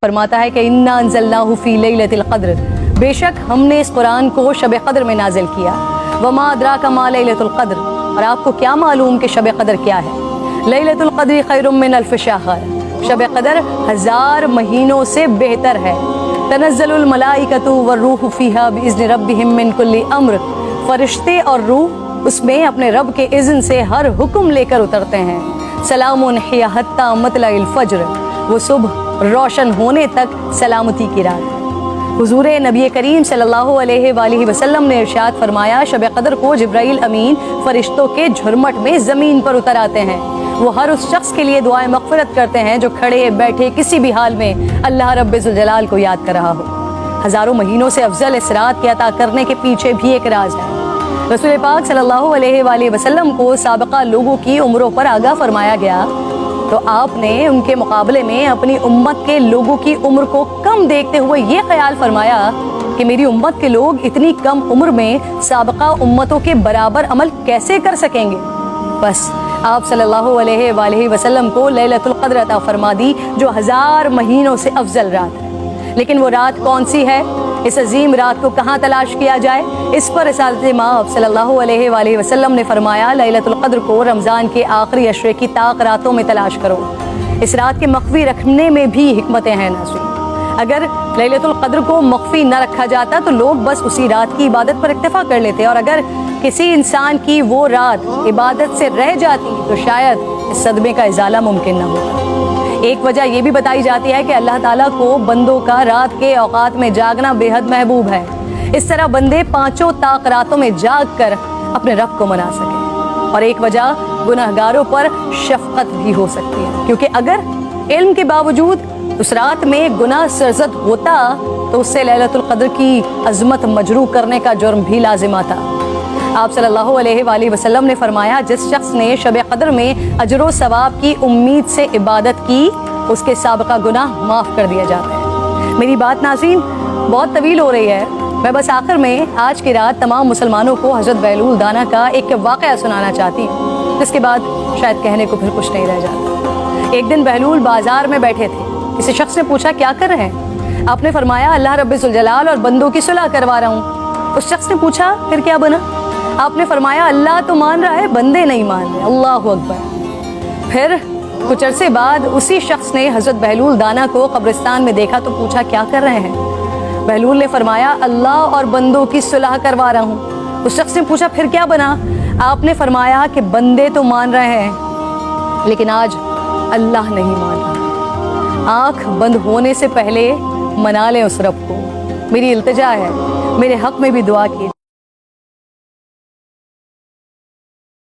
فرماتا ہے کہ انا انزلناہ فی لیلۃ القدر، بے شک ہم نے اس قرآن کو شب قدر میں نازل کیا۔ وما ادراک ما لیلۃ القدر، اور آپ کو کیا معلوم کہ شب قدر کیا ہے؟ لیلۃ القدر خیر من الف شہر، شب قدر 1000 مہینوں سے بہتر ہے۔ تنزل الملائکۃ والروح فیہا باذن ربہم من کل امر، فرشتے اور روح اس میں اپنے رب کے اذن سے ہر حکم لے کر اترتے ہیں۔ سلام ہی حتی مطلع الفجر، وہ صبح روشن ہونے تک سلامتی کی رات۔ حضور نبی کریم صلی اللہ علیہ وآلہ وسلم نے ارشاد فرمایا، شب قدر کو جبرائیل امین فرشتوں کے جھرمٹ میں زمین پر اتر آتے ہیں۔ وہ ہر اس شخص کے لیے دعائیں مغفرت کرتے ہیں جو کھڑے بیٹھے کسی بھی حال میں اللہ رب ذوالجلال کو یاد کر رہا ہو۔ ہزاروں مہینوں سے افضل اس رات کے عطا کرنے کے پیچھے بھی ایک راز ہے۔ رسول پاک صلی اللہ علیہ وآلہ وسلم کو سابقہ لوگوں کی عمروں پر آگاہ فرمایا گیا، تو آپ نے ان کے مقابلے میں اپنی امت کے لوگوں کی عمر کو کم دیکھتے ہوئے یہ خیال فرمایا کہ میری امت کے لوگ اتنی کم عمر میں سابقہ امتوں کے برابر عمل کیسے کر سکیں گے؟ بس آپ صلی اللہ علیہ وآلہ وسلم کو لیلۃ القدر عطا فرما دی، جو 1000 مہینوں سے افضل رات ہے۔ لیکن وہ رات کون سی ہے؟ اس عظیم رات کو کہاں تلاش کیا جائے؟ اس پر رسالت مآب صلی اللہ علیہ وآلہ وسلم نے فرمایا، لیلۃ القدر کو رمضان کے آخری عشرے کی طاق راتوں میں تلاش کرو۔ اس رات کے مخفی رکھنے میں بھی حکمتیں ہیں ناظرین۔ اگر لیلۃ القدر کو مخفی نہ رکھا جاتا تو لوگ بس اسی رات کی عبادت پر اکتفا کر لیتے، اور اگر کسی انسان کی وہ رات عبادت سے رہ جاتی تو شاید اس صدمے کا ازالہ ممکن نہ ہوتا۔ ایک وجہ یہ بھی بتائی جاتی ہے کہ اللہ تعالیٰ کو بندوں کا رات کے اوقات میں جاگنا بے حد محبوب ہے، اس طرح بندے 5 طاق راتوں میں جاگ کر اپنے رب کو منا سکیں۔ اور ایک وجہ گناہگاروں پر شفقت بھی ہو سکتی ہے، کیونکہ اگر علم کے باوجود اس رات میں گناہ سرزد ہوتا تو اس سے لیلۃ القدر کی عظمت مجروح کرنے کا جرم بھی لازم آتا۔ آپ صلی اللہ علیہ وآلہ وسلم نے فرمایا، جس شخص نے شب قدر میں اجر و ثواب کی امید سے عبادت کی، اس کے سابقہ گناہ معاف کر دیا جاتا ہے۔ میری بات ناظرین بہت طویل ہو رہی ہے، میں بس آخر میں آج کی رات تمام مسلمانوں کو حضرت بہلول دانا کا ایک واقعہ سنانا چاہتی ہوں، جس کے بعد شاید کہنے کو پھر کچھ نہیں رہ جاتا۔ ایک دن بہلول بازار میں بیٹھے تھے، کسی شخص نے پوچھا کیا کر رہے ہیں؟ آپ نے فرمایا اللہ رب ذوالجلال اور بندوں کی صلح کروا رہا ہوں۔ اس شخص نے پوچھا پھر کیا بنا؟ آپ نے فرمایا اللہ تو مان رہا ہے، بندے نہیں مان رہے۔ اللہ اکبر۔ پھر کچھ عرصے بعد اسی شخص نے حضرت بہلول دانا کو قبرستان میں دیکھا تو پوچھا کیا کر رہے ہیں؟ بہلول نے فرمایا اللہ اور بندوں کی صلح کروا رہا ہوں۔ اس شخص نے پوچھا پھر کیا بنا؟ آپ نے فرمایا کہ بندے تو مان رہے ہیں لیکن آج اللہ نہیں مان رہا۔ آنکھ بند ہونے سے پہلے منا لیں اس رب کو۔ میری التجا ہے، میرے حق میں بھی دعا کیجیے۔